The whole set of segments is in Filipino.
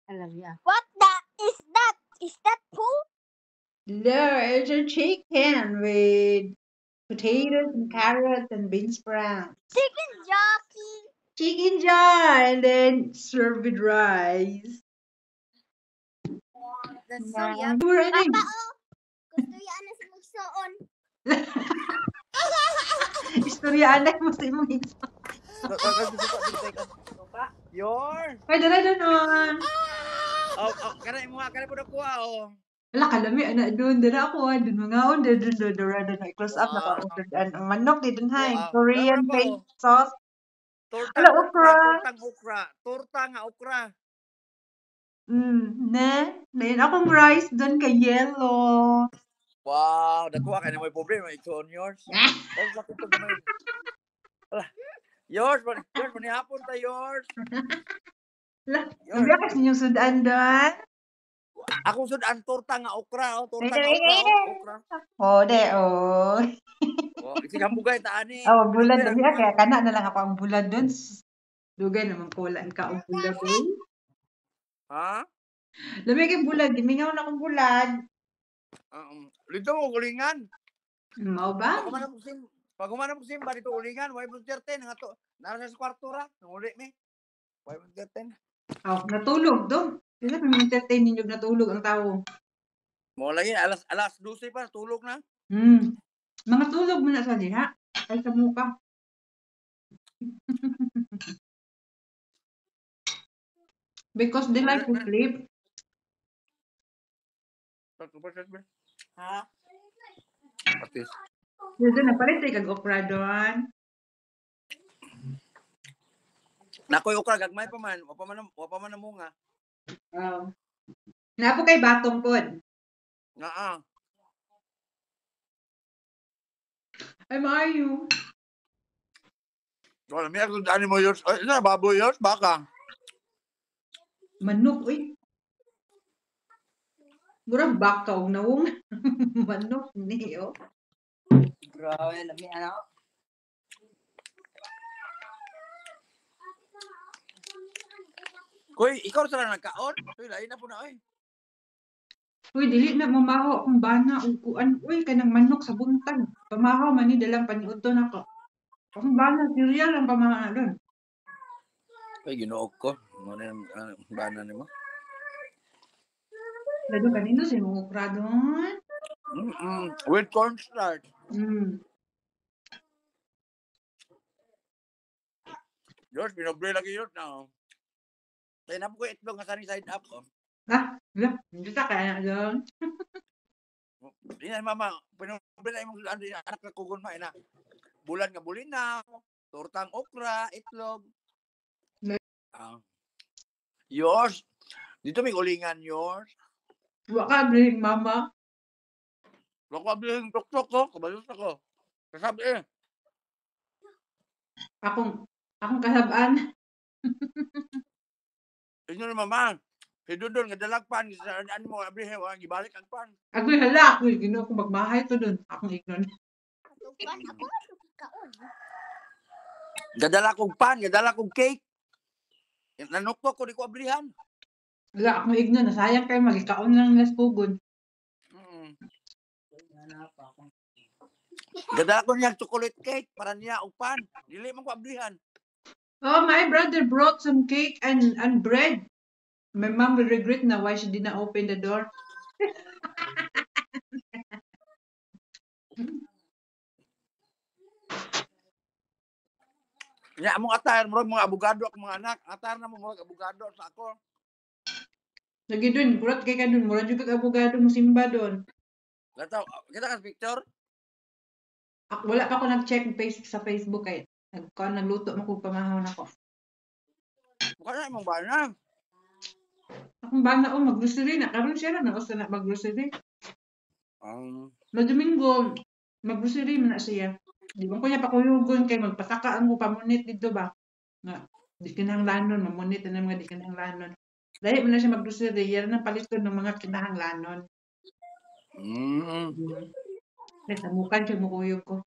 Alam niya. What is that? Is that poo? No, it's a chicken with potatoes and carrots and bean sprouts. Chicken jockey. Chicken jar and then serve with rice. That's so Yeah. yummy. Where are Papa, they? oh. Gusto yan na sa magsoon. Istoryaan na mo sa imong higsa. Yours. Ay, dala na. Oh, kanay mo kanay po nakuha oh. Wala, kalami, anak doon. Dala ako, doon mga on, doon, close up, Wow. ang manok, doon, hay. Wow. Korean Dala baked po. sauce. Tortang Hello, okra, okra. tortang okra. Torta nga okra. Lain akong rice doon kay yellow. Wow, nakuha ka na may problema. It's on yours. Oh, bakit ito gamay? Yours, mani hapon ta yours. Sabi ako sa inyong sudan doon. Akong sudan torta nga okra, oh, torta Later, nga okra, later. okra. Oh. Oh, isig hambugay ta ani. Oh, bulad doon. Kaya kana na lang ako ang bulad doon. Dugay naman kulaan ka ang bulad doon. Ha? Lamig ang bulad. Dimingaw na akong bulad. Dito mo ulingan. Mau ba? Pag umana mo simba dito ulingan, way mo 13 nga to. Nara sa kwarto ra, nguli mi. Way mo 13. Oh, natulog doon. Sila may entertain ninyo natulog ang tao. Mo lagi alas 12 pa tulog na. Mga tulog mo na sa diha. Ay sa muka. Because they like to sleep. Ha? Patis. Doon napalit kag okra doon. Nakoy okra gagmay pa man, wa pa man namunga. Oh. Napo kay batong pod. Naa. Ay maayo. Wala mi ako ani mo yours. Ay, na baboy yours baka. Manok uy. Murag bakaw na wong manok ni oh. Grabe, lami ano. Koy, ikaw sa lang nagkaon? Koy, lain na po na oy. Uy, dili na mamaho akong bana ug kuan. Uy, kanang manok sa buntag. Pamahaw man ni dalang paniudto nako. Akong bana cereal ang pamahaw na doon. Ay, ginuog ko. Ano yung bana ni mo? Lalo kanino sa imong okra doon? With cornstarch. Yours, pinobre lagi yun na. Kaya na po ko itlog nga sunny side up. Hindi ta kaya doon. Hindi na mama, pinobre na yung anak na kugon mo na. Bulan nga bulinaw, tortang okra, itlog. Yours, dito may ulingan yours. Waka bring mama. Waka bring tok-tok ko, kabalos ako. Kasabi Akong kasabaan. Inyo ni mama, hidudon nga dalagpan, ano mo, abrihe, wala gibalik ang pan. Ako'y hala, gino akong magmahay to doon. Akong ignon. Gadala kong pan, gadala kong cake. Nanuktok ko, di ko abrihan. Wala akong ignon. Nasayang kayo, magikaon lang nas pugon. Gadala ko niyang chocolate cake para niya og pan. Dili man ko abrihan. Oh, my brother brought some cake and bread. My mom will regret na why she did not open the door. Ya, among attire, murag mga abogado ak mga anak. Attire na mo murag abogado sa ako. Lagi doon, kurat kay ka doon. Murag juga abogado mo simba doon. Lataw, kita ka picture? Wala pa ako nag-check sa Facebook kay nagluto mo kung pamahaw na ko. Mukha na imong bana. Akong bana mag-grocery na. Karon siya na usa na mag-grocery. Domingo, mag-grocery man na siya. Di ba ko niya pakuyugon kay magpasakaan ko pamunit dito ba? Nga, di kinahanglanon, mamunit na mga di kinahanglanon. Dahil mo na siya mag-grocery, yan ang paliton ng mga kinahanglanon. Sa mukan siya mukuyog ko.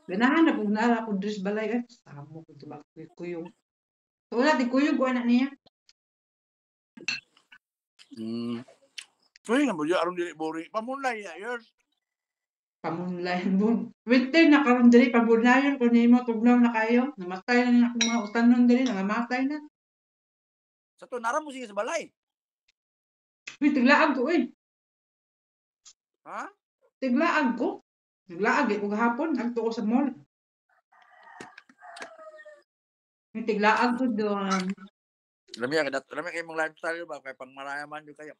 Ganahan na kung naala ko dress balay. Samo ko ito ba kuyog. So wala, di kuyog ko anak niya. Uy, nga mo aron dili boring. Pamunlay ya, yours. Pamunlay. Winter na karon diri pabunayon ko nimo tugnaw na kayo. Namatay na akong mga utanon diri, nangamatay na. Sa to nara mo sige sa balay. Uy, tiglaag ko eh. Ha? Tiglaag ko. Tiglaag eh, kung hapon, nagto ko sa mall. May tiglaag ko doon. Lami kay mong lifestyle ba kay pang marayaman yo kayo.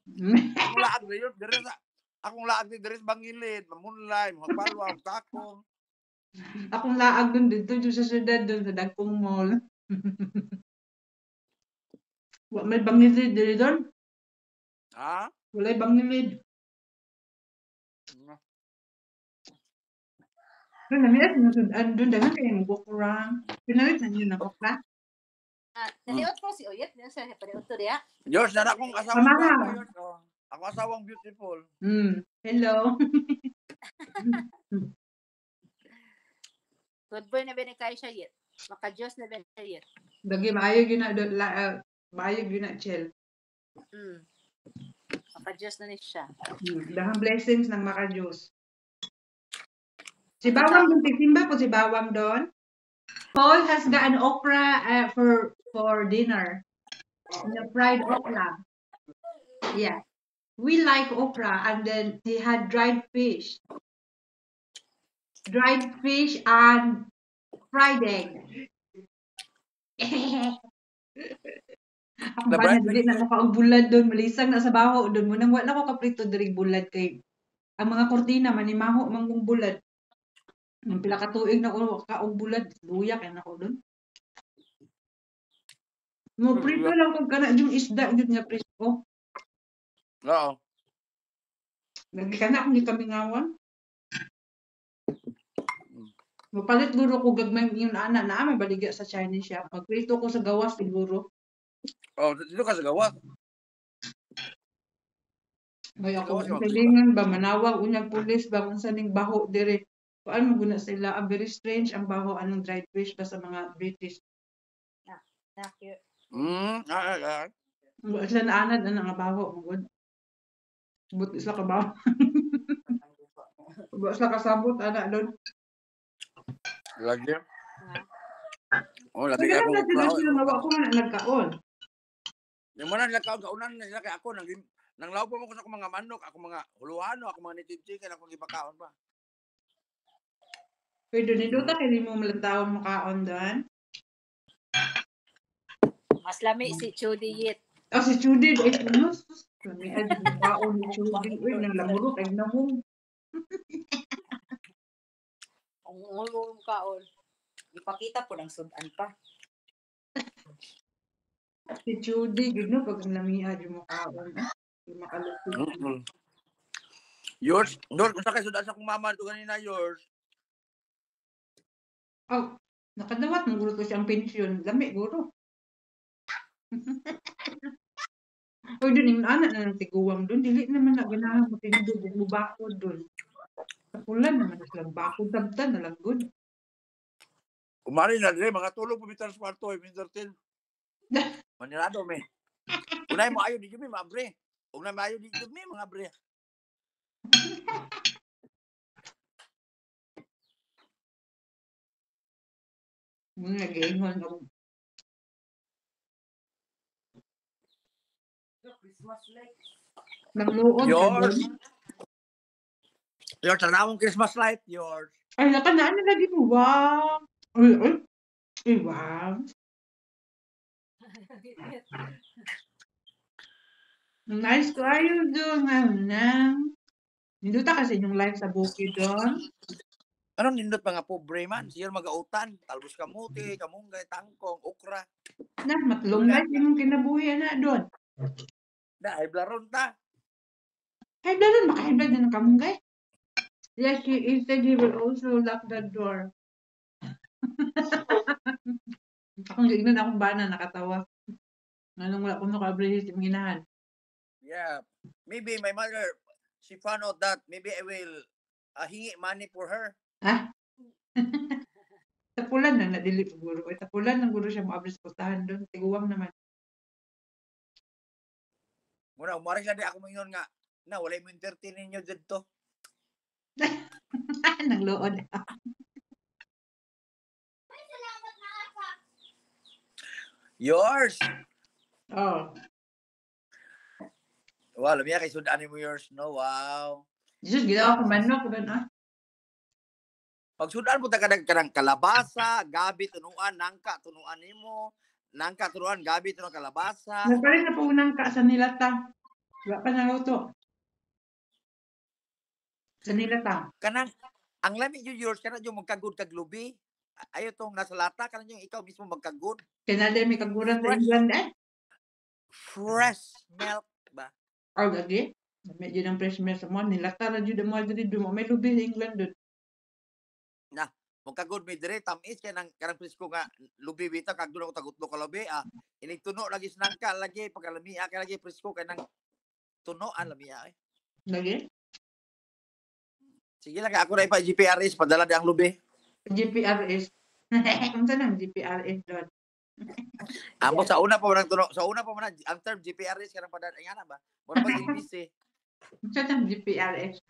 Akong laag na yun, dire sa akong laag ni dire sa Bangilid, mamunlay, magpalwa, takong. Akong laag doon dito doon sa syudad doon sa Dagkong Mall. May bangilid diri doon. Ha? Walay bangilid. Doon namin at sinusudan doon dahil kayo magkukurang. Pinawit na niyo na okra. Naliot ko si Oyet, sa paniot to diya. Yours na akong asawang Pamana. guwapo, yours. Oh. Ako asawang beautiful. Hello. Good boy na bini kay siya yet. Maka-Diyos na bini siya yet. Dagi maayo gyud na doon maayo gyud na chill. Maka-Diyos na ni siya. Dahang blessings ng maka-Diyos. Si Bawang doon, tisimba po si Bawang doon. Paul has got an okra for dinner. The fried okra. Yeah. We like okra and then he had dried fish. Dried fish and fried egg. Ako The ba bright na dili na makaog bulad doon, malisang na sa baho doon. Munang wala ko kaprito diri bulad kay ang mga kortina manimaho mangong bulad. Ang pila ka tuig na ko kaog bulad, luya kay nako doon. Mo prito lang kung kana yung isda gyud nga prito. Oo. Lagi kana akong gikamingawan. Mapalit guro ko gagmay yun ana na may baligya sa Chinese shop. Magprito ko sa gawas siguro. Oh, dito ka sa gawa. May ako Gawas, kailangan ba manawag unyang pulis ba kung saning baho dire. Kuan mo guna sila, very strange ang baho anong dried fish ba sa mga British. Wala sila naanad na nga baho magud. But isa ka baho. Wala sila kasabot ana doon. Lagi. Oh, lagi Kaya ako. lang sila sila mawa ko na nagkaon. Yung mga nilakaw, kaunan na sila kay ako. Nang laupo mo ko sa akong mga manok, ako mga huluano, ako mga native chicken, ako gipakaon pa. Pwede ni Dota kay mo malataon makaon doon. Mas lami si Chudi yet. Si Judy ay tunos. Kami ay baon ni Judy. Uy, nang lamurot ay namong. Ang ulong kaon. Ipakita po ng sudan pa. Si Judy, gino pag namiha di mo kaon. Di makalupit. Yours, kung sa kayo sudan sa akong mama ito ganina, yours. Oh, nakadawat ng guro ko siyang pensyon. Lami, guro. Uy, doon yung anak na ng tiguwang doon. Dili naman na ganahan mo tinidod. Bubakod doon. Kapulan naman na silang bakod. Tabtan na lang good. Umari na rin, mga tulog pumitar sa kwarto, minsan tin. Manirado, me. Unay mo ayo di jumi, mabre. Unay mo ayo di jumi, mga bre. Nag-iingon ako. Christmas light. Nangluod ka Yours. doon. Yours, tanawang Christmas light, yours. Ay, nakanaan na lagi mo. Wow. Uy, uy. Uy, wow. Nice to ayo doon. Ngayon na. Ninduta kasi yung live sa bukid doon. Anong nindot mga pobre man? Siya mag-autan, talbos kamuti, kamunggay, tangkong, okra. Na, matlong live yung kinabuhi na doon. Dahil blaron ta. Hibla doon, makahibla din ang kamunggay. Yes, he said he will also lock the door. Akong gignan akong bana, nakatawa. Anong wala kung nakabrihis yung ginahan. Yeah. Maybe my mother, she found out that maybe I will hingi money for her. Ha? Tapulan na, nadili po guro. Ay, tapulan ng guro siya mo abris putahan doon. Tiguwang naman. Muna umari ka di ako mingon nga na wala mo entertain ninyo dito. Nagluod. Yours. Oh. Wow, lumiya kay sudan mo yours, no? Wow. Jesus, ginawa ko manok. Pag sudan mo kanang kalabasa, gabi tunuan, nangka tunuan nimo, nangka tunuan, gabi tunuan kalabasa. Nagpalit na po unang ka sa nilata. Wala pa naluto. Sa nilata. Kanang ang lami yung yours kana yung magkagud kag lubi. Ayo tong nasa lata kana yung ikaw mismo magkagud. Kinala may kaguran sa England eh. Fresh milk ba? Or lagi. Medyo ng fresh milk sa mo. Nilata na dyan mo dyan doon. May lubi sa England doon. Magkagud mi dire tamis kay nang kanang presko nga lubi bitaw kag dulo ko tagutlo ka lubi inigtuno lagi sinangka lagi pagkalami kay lagi presko kay nang tunoan lami Lagi. Sige lang ako na ipa GPRS padala di ang lubi. GPRS. Unsa nang GPRS doon? Amo sa una pa man tuno sa una pa man ang term GPRS kanang padala nga na ba? Mura ba ABC? Unsa nang GPRS?